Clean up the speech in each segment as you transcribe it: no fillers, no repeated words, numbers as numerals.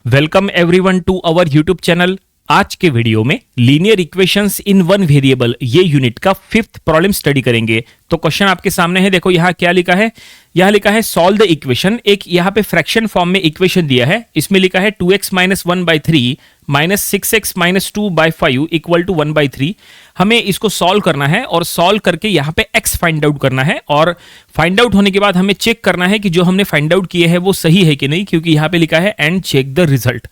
Welcome everyone to our YouTube channel. आज के video में linear equations in one variable ये यूनिट का फिफ्थ प्रॉब्लम स्टडी करेंगे। तो क्वेश्चन आपके सामने है, देखो यहाँ क्या लिखा है। यहाँ लिखा है सॉल्व द इक्वेशन। एक यहाँ पे फ्रैक्शन फॉर्म में इक्वेशन दिया है, इसमें लिखा है 2x minus 1/3 minus 6x minus 2/5 equal to 1/3। हमें इसको सॉल्व करना है और सॉल्व करके यहाँ पे x फाइंड आउट करना है, और फाइंड आउट होने के बाद हमें चेक करना है कि जो हमने फाइंड आउट किए हैं वो सही है कि नहीं, क्योंकि यहाँ पे लिखा है एंड चेक द रिजल्ट।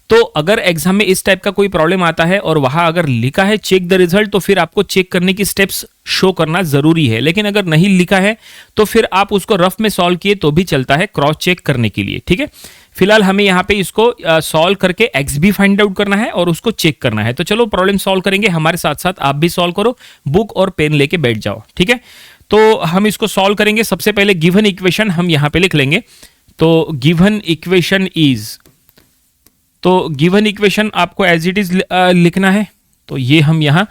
तो अगर एग्जाम में इस टाइप का कोई प्रॉब्लम आता है और वहां अगर लिखा है चेक द रिजल्ट, तो फिर आपको चेक करने की स्टेप्स शो करना जरूरी है। लेकिन अगर नहीं लिखा है तो फिर आप उसको रफ में सॉल्व किए तो भी चलता है, क्रॉस चेक करने के लिए। ठीक है, फिलहाल हमें यहाँ पे इसको सॉल्व करके एक्स भी फाइंड आउट करना है और उसको चेक करना है। तो चलो प्रॉब्लम सॉल्व करेंगे, हमारे साथ साथ आप भी सॉल्व करो, बुक और पेन लेके बैठ जाओ। ठीक है, तो हम इसको सॉल्व करेंगे। सबसे पहले गिवन इक्वेशन हम यहाँ पे लिख लेंगे। तो गिवन इक्वेशन इज, तो गिवन इक्वेशन आपको एज इट इज लिखना है। तो ये हम यहाँ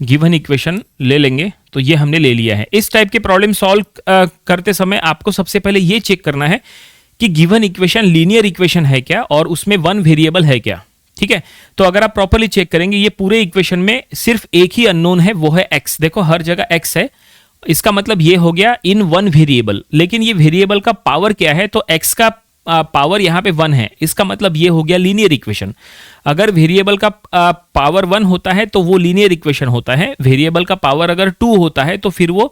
गिवन इक्वेशन ले लेंगे। तो ये हमने ले लिया है। इस टाइप के प्रॉब्लम सॉल्व करते समय आपको सबसे पहले ये चेक करना है कि गिवन इक्वेशन लीनियर इक्वेशन है क्या और उसमें वन वेरिएबल है क्या। ठीक है, तो अगर आप प्रॉपर्ली चेक करेंगे ये पूरे इक्वेशन में सिर्फ एक ही अननोन है, वो है एक्स। देखो हर जगह एक्स है, इसका मतलब ये हो गया इन वन वेरिएबल। लेकिन ये वेरिएबल का पावर क्या है, तो एक्स का पावर यहाँ पे 1 है, इसका मतलब ये हो गया लीनियर इक्वेशन। अगर वेरिएबल का पावर 1 होता है तो वो लीनियर इक्वेशन होता है। वेरिएबल का पावर अगर 2 होता है तो फिर वो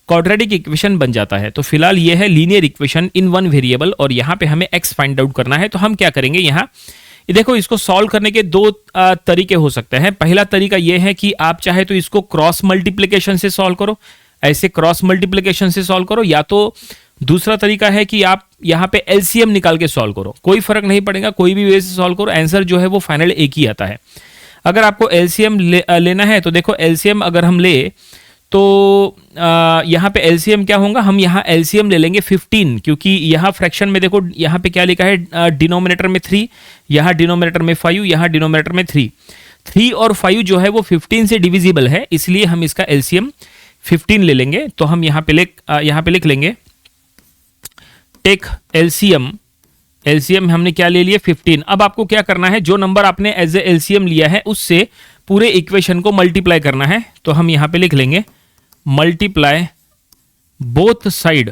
क्वाड्रेटिक इक्वेशन बन जाता है। तो फिलहाल ये है linear equation in one variable, और यहाँ पे हमें एक्स फाइंड आउट करना है। तो हम क्या करेंगे, यहाँ देखो इसको सॉल्व करने के दो तरीके हो सकते हैं। पहला तरीका यह है कि आप चाहे तो इसको क्रॉस मल्टीप्लीकेशन से सॉल्व करो, ऐसे क्रॉस मल्टीप्लीकेशन से सॉल्व करो, या तो दूसरा तरीका है कि आप यहाँ पे एलसीएम निकाल के सॉल्व करो। कोई फर्क नहीं पड़ेगा, कोई भी वे से सॉल्व करो, आंसर जो है वो फाइनल एक ही आता है। अगर आपको एलसीएम लेना है तो देखो एलसीएम अगर हम ले तो यहाँ पे एलसीएम क्या होगा, हम यहाँ एलसीएम ले लेंगे 15, क्योंकि यहाँ फ्रैक्शन में देखो यहाँ पे क्या लिखा है, डिनोमिनेटर में 3, यहाँ डिनोमिनेटर में 5, यहाँ डिनोमिनेटर में 3 और 5 जो है वो 15 से डिविजिबल है, इसलिए हम इसका एलसीएम 15 ले लेंगे। तो हम यहाँ पे लिख लेंगे टेक एलसीएम। एलसीएम हमने क्या ले लिया, 15। अब आपको क्या करना है, जो नंबर आपने एज ए एलसीएम लिया है उससे पूरे इक्वेशन को मल्टीप्लाई करना है। तो हम यहां पे लिख लेंगे मल्टीप्लाई बोथ साइड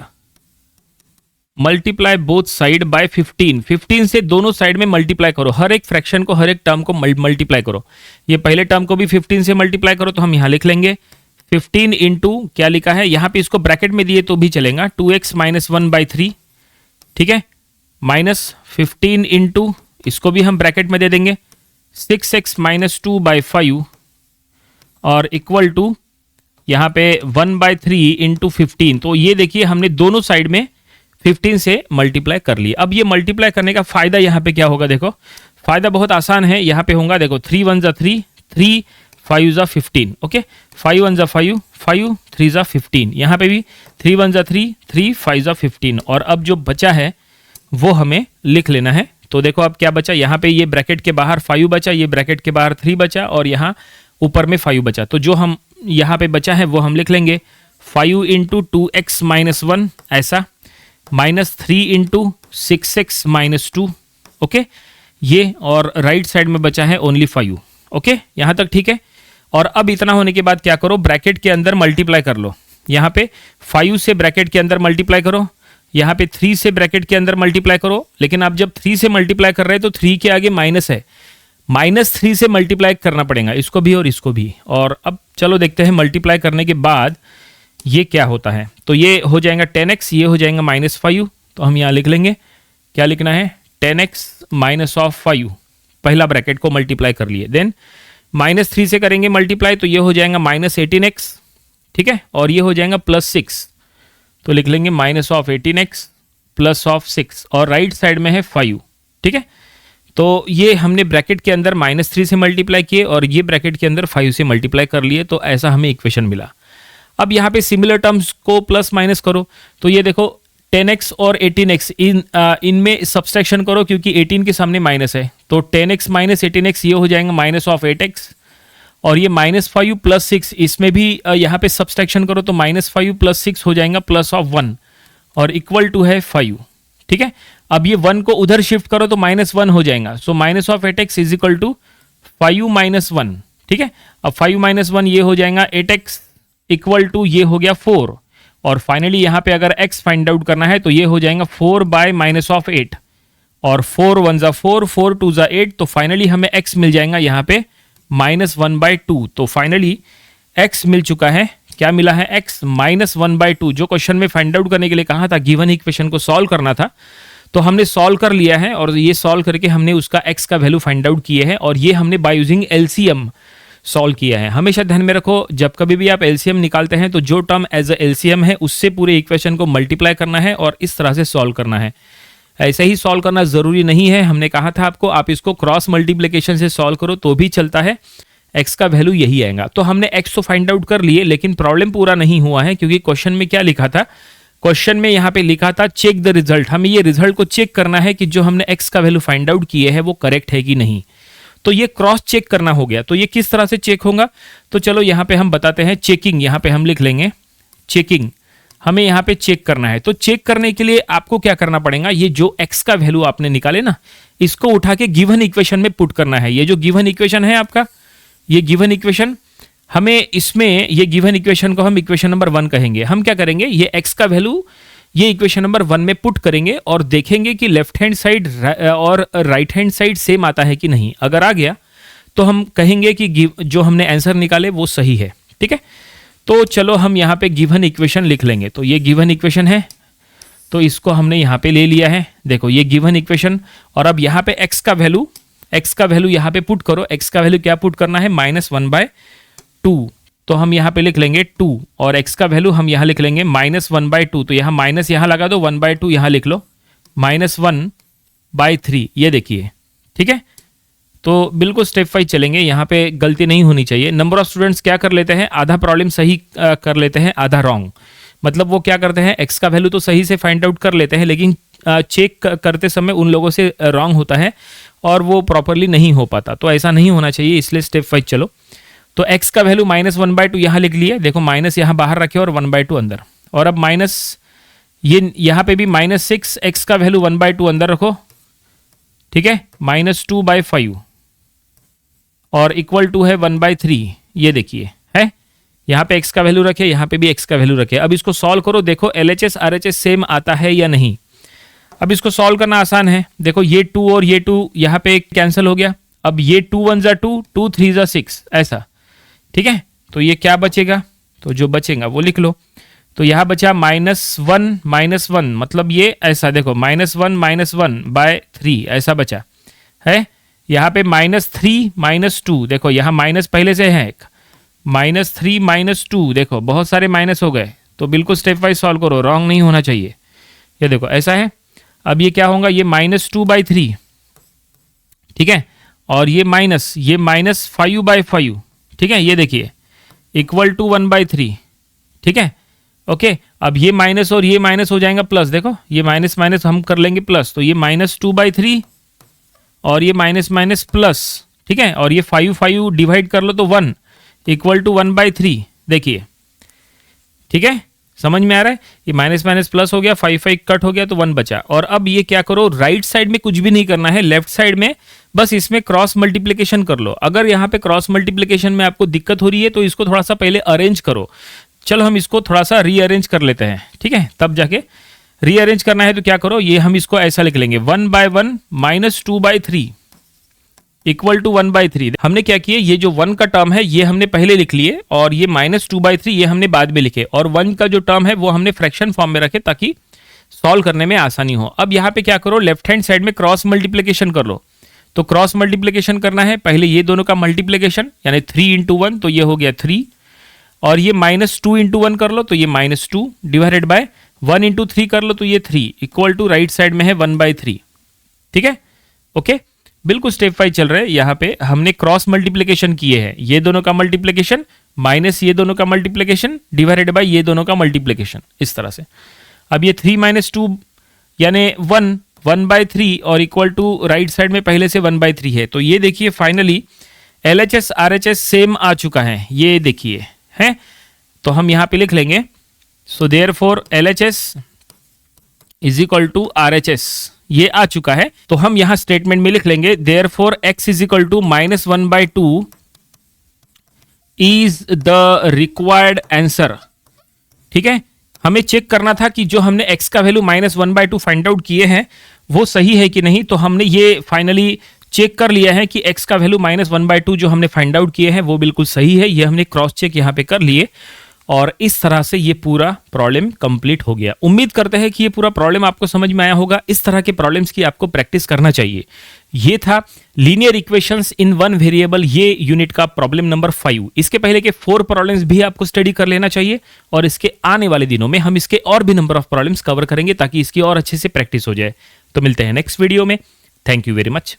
बाय 15। 15 से दोनों साइड में मल्टीप्लाई करो, हर एक फ्रैक्शन को, हर एक टर्म को मल्टीप्लाई करो। ये पहले टर्म को भी 15 से मल्टीप्लाई करो। तो हम यहां लिख लेंगे 15 इंटू क्या लिखा है, यहां पे इसको ब्रैकेट में दिए तो भी चलेगा, 2x माइनस 1/3। ठीक है, माइनस 15 इंटू इसको भी हम ब्रैकेट में दे देंगे 6x माइनस 2/5 और इक्वल टू यहाँ पे 1/3 इंटू 15। तो ये देखिए हमने दोनों साइड में 15 से मल्टीप्लाई कर लिया। अब ये मल्टीप्लाई करने का फायदा यहाँ पे क्या होगा, देखो फायदा बहुत आसान है। यहाँ पे होगा देखो 3 1 जा 3, 3 5 जा 15। ओके, 5 1 जा 5, 5 3 जा 15। यहाँ पे भी 3 1 जा 3, 3 5 जा 15। और अब जो बचा है वो हमें लिख लेना है। तो देखो अब क्या बचा, यहाँ पे ये ब्रैकेट के बाहर 5 बचा, ये ब्रैकेट के बाहर 3 बचा और यहाँ ऊपर में 5 बचा। तो जो हम यहाँ पे बचा है वो हम लिख लेंगे 5 इंटू 2x माइनस 1 ऐसा, minus 3 into 6x minus 2। Okay, ये और राइट साइड में बचा है ओनली 5। ओके, यहाँ तक ठीक है। और अब इतना होने के बाद क्या करो, ब्रैकेट के अंदर मल्टीप्लाई कर लो। यहाँ पे 5 से ब्रैकेट के अंदर मल्टीप्लाई करो, यहाँ पे 3 से ब्रैकेट के अंदर मल्टीप्लाई करो। लेकिन आप जब 3 से मल्टीप्लाई कर रहे हैं तो 3 के आगे माइनस है, -3 से मल्टीप्लाई करना पड़ेगा इसको भी और इसको भी। और अब चलो देखते हैं मल्टीप्लाई करने के बाद ये क्या होता है। तो ये हो जाएगा 10x, ये हो जाएगा -5। तो हम यहाँ लिख लेंगे, क्या लिखना है, 10x माइनस ऑफ 5, पहला ब्रैकेट को मल्टीप्लाई कर लिए। देन -3 से करेंगे मल्टीप्लाई, तो ये हो जाएगा -18x। ठीक है, और ये हो जाएगा +6। तो लिख लेंगे minus of 18x plus of 6, और राइट साइड में है 5। ठीक है, तो ये हमने ब्रैकेट के अंदर -3 से मल्टीप्लाई किए और ये ब्रैकेट के अंदर 5 से मल्टीप्लाई कर लिए। तो ऐसा हमें इक्वेशन मिला। अब यहाँ पे सिमिलर टर्म्स को प्लस माइनस करो। तो ये देखो 10x और 18x इनमें सब्सट्रैक्शन करो, क्योंकि 18 के सामने माइनस है। तो 10x माइनस 18x ये हो जाएगा माइनस ऑफ 8x, और ये -5 प्लस 6 इसमें भी यहाँ पे सब्सट्रैक्शन करो तो -5 प्लस 6 हो जाएगा प्लस ऑफ 1 और इक्वल टू है 5। ठीक है, अब ये 1 को उधर शिफ्ट करो तो -1 हो जाएगा। So minus of 8x is equal to 5u minus 1। ठीक है, अब 5 माइनस 1 ये हो जाएगा 8x इक्वल टू ये हो गया 4। और फाइनली यहाँ पे अगर x फाइंड आउट करना है तो ये हो जाएगा 4 बाय माइनस ऑफ 8 और 4 1 ज़ा 4, 4 2 ज़ा 8। तो फाइनली हमें x मिल जाएगा यहाँ पे -1/2। तो फाइनली x मिल चुका है। क्या मिला है? x -1/2। जो क्वेश्चन में फाइंड आउट करने के लिए कहा था, गिवन इक्वेशन को सॉल्व करना था, तो हमने सॉल्व कर लिया है और ये सॉल्व करके हमने उसका x का वैल्यू फाइंड आउट किए हैं और ये हमने बाय यूजिंग एलसीएम सॉल्व किया है। हमेशा ध्यान में रखो, जब कभी भी आप एलसीएम निकालते हैं तो जो टर्म एज अ एलसीएम है उससे पूरे इक्वेशन को मल्टीप्लाई करना है और इस तरह से सॉल्व करना है। ऐसे ही सॉल्व करना जरूरी नहीं है। हमने कहा था आपको, आप इसको क्रॉस मल्टीप्लिकेशन से सॉल्व करो तो भी चलता है, x का वैल्यू यही आएगा। तो हमने x तो फाइंड आउट कर लिए, लेकिन प्रॉब्लम पूरा नहीं हुआ है, क्योंकि क्वेश्चन में क्या लिखा था? क्वेश्चन में यहाँ पे लिखा था चेक द रिजल्ट। हमें ये रिजल्ट को चेक करना है कि जो हमने x का वैल्यू फाइंड आउट किए है वो करेक्ट है कि नहीं। तो ये क्रॉस चेक करना हो गया। तो ये किस तरह से चेक होगा? तो चलो यहाँ पे हम बताते हैं। चेकिंग यहाँ पे हम लिख लेंगे, चेकिंग हमें यहाँ पे चेक करना है। तो चेक करने के लिए आपको क्या करना पड़ेगा? ये जो x का वैल्यू आपने निकाले ना, इसको उठा के गिवन इक्वेशन में पुट करना है। ये जो गिवन इक्वेशन है आपका, ये गिवन इक्वेशन, हमें इसमें ये गिवन इक्वेशन को हम इक्वेशन नंबर 1 कहेंगे। हम क्या करेंगे? ये x का वैल्यू ये इक्वेशन नंबर 1 में पुट करेंगे और देखेंगे कि लेफ्ट हैंड साइड और राइट हैंड साइड सेम आता है कि नहीं। अगर आ गया तो हम कहेंगे कि जो हमने आंसर निकाले वो सही है। ठीक है, तो चलो हम यहाँ पे गिवन इक्वेशन लिख लेंगे। तो ये गिवन इक्वेशन है, तो इसको हमने यहाँ पे ले लिया है। देखो ये गिवन इक्वेशन, और अब यहाँ पे x का वैल्यू यहाँ पे पुट करो। x का वैल्यू क्या पुट करना है? -1/2। तो हम यहाँ पे लिख लेंगे 2 और x का वैल्यू हम यहाँ लिख लेंगे -1/2। तो यहाँ माइनस यहाँ लगा दो, 1/2 यहाँ लिख लो, -1/3। ये देखिए, ठीक है। तो बिल्कुल स्टेप वाइज चलेंगे, यहाँ पे गलती नहीं होनी चाहिए। नंबर ऑफ स्टूडेंट्स क्या कर लेते हैं? आधा प्रॉब्लम सही कर लेते हैं, आधा रॉन्ग। मतलब वो क्या करते हैं, x का वैल्यू तो सही से फाइंड आउट कर लेते हैं, लेकिन चेक करते समय उन लोगों से रॉन्ग होता है और वो प्रॉपरली नहीं हो पाता। तो ऐसा नहीं होना चाहिए, इसलिए स्टेप वाइज चलो। तो x का वैल्यू -1/2 यहाँ लिख लिए। देखो माइनस यहाँ बाहर रखे और 1/2 अंदर, और अब माइनस ये यहाँ पे भी -6, x का वैल्यू 1/2 अंदर रखो। ठीक है, -2/5 और इक्वल टू है 1/3। ये देखिए है, यहाँ पे x का वैल्यू रखे, यहाँ पे भी x का वैल्यू रखे। अब इसको सॉल्व करो, देखो LHS RHS सेम आता है या नहीं। अब इसको सॉल्व करना आसान है। देखो ये 2 और ये 2 यहाँ पे कैंसिल हो गया। अब ये 2 1 ज़ा 2, 2 3 ज़ा 6, ऐसा। ठीक है, तो ये क्या बचेगा? तो जो बचेगा वो लिख लो। तो यहाँ बचा -1 मतलब ये ऐसा, देखो -1/3 ऐसा बचा है। यहाँ पे -3 -2, देखो यहाँ माइनस पहले से है एक, -3 -2, देखो बहुत सारे माइनस हो गए। तो बिल्कुल स्टेप वाइज सॉल्व करो, रॉन्ग नहीं होना चाहिए। ये देखो ऐसा है। अब ये क्या होगा? ये -2/3, ठीक है, और ये -5/5, ठीक है। ये देखिए इक्वल टू 1/3, ठीक है, ओके। अब ये माइनस और ये माइनस हो जाएगा प्लस। देखो ये माइनस माइनस हम कर लेंगे प्लस, तो ये -2/3 और ये माइनस प्लस, ठीक है। और ये 5 डिवाइड कर लो तो 1 इक्वल टू 1/3। देखिए, ठीक है, समझ में आ रहा है? ये माइनस माइनस प्लस हो गया, 5 कट हो गया तो 1 बचा। और अब ये क्या करो, राइट साइड में कुछ भी नहीं करना है, लेफ्ट साइड में बस इसमें क्रॉस मल्टीप्लिकेशन कर लो। अगर यहाँ पे क्रॉस मल्टीप्लिकेशन में आपको दिक्कत हो रही है तो इसको थोड़ा सा पहले अरेंज करो। चलो हम इसको थोड़ा सा रीअरेंज कर लेते हैं, ठीक है। तब जाके रीअरेंज करना है तो क्या करो, ये हम इसको ऐसा लिख लेंगे 1/1 -2/3 इक्वल टू 1/3। हमने क्या किया, ये जो 1 का टर्म है ये हमने पहले लिख लिए और ये -2/3 ये हमने बाद में लिखे, और 1 का जो टर्म है वो हमने फ्रैक्शन फॉर्म में रखे ताकि सॉल्व करने में आसानी हो। अब यहाँ पे क्या करो, लेफ्ट हैंड साइड में क्रॉस मल्टीप्लिकेशन कर लो। तो क्रॉस मल्टीप्लिकेशन करना है, पहले ये दोनों का मल्टीप्लिकेशन यानी 3 × 1, तो ये हो गया 3, और ये -2 × 1 कर लो तो ये -2 डिवाइडेड बाय 1 × 3 कर लो तो ये 3 इक्वल टू राइट साइड में है 1/3। ठीक है, ओके, बिल्कुल स्टेप वाइज चल रहे हैं। यहाँ पे हमने क्रॉस मल्टीप्लिकेशन किए हैं, ये दोनों का मल्टीप्लिकेशन माइनस ये दोनों का मल्टीप्लिकेशन डिवाइडेड बाय ये दोनों का मल्टीप्लिकेशन, इस तरह से। अब ये 3 - 2 यानी 1/3 और इक्वल टू राइट साइड में पहले से 1/3 है। तो ये देखिए फाइनली LHS RHS सेम आ चुका है, ये देखिए है। तो हम यहाँ पे लिख लेंगे, so therefore LHS is equal to RHS, ये आ चुका है, तो हम यहां स्टेटमेंट में लिख लेंगे therefore x is equal to -1/2 is the required answer. ठीक है, हमें चेक करना था कि जो हमने x का वैल्यू -1/2 फाइंड आउट किए हैं वो सही है कि नहीं, तो हमने ये फाइनली चेक कर लिया है कि x का वैल्यू -1/2 जो हमने फाइंड आउट किए हैं वो बिल्कुल सही है। ये हमने क्रॉस चेक यहां पे कर लिए और इस तरह से ये पूरा प्रॉब्लम कंप्लीट हो गया। उम्मीद करते हैं कि ये पूरा प्रॉब्लम आपको समझ में आया होगा। इस तरह के प्रॉब्लम्स की आपको प्रैक्टिस करना चाहिए। ये था linear equations in one variable, ये यूनिट का प्रॉब्लम नंबर 5। इसके पहले के 4 प्रॉब्लम्स भी आपको स्टडी कर लेना चाहिए और इसके आने वाले दिनों में हम इसके और भी नंबर ऑफ प्रॉब्लम्स कवर करेंगे ताकि इसकी और अच्छे से प्रैक्टिस हो जाए। तो मिलते हैं नेक्स्ट वीडियो में। Thank you very much.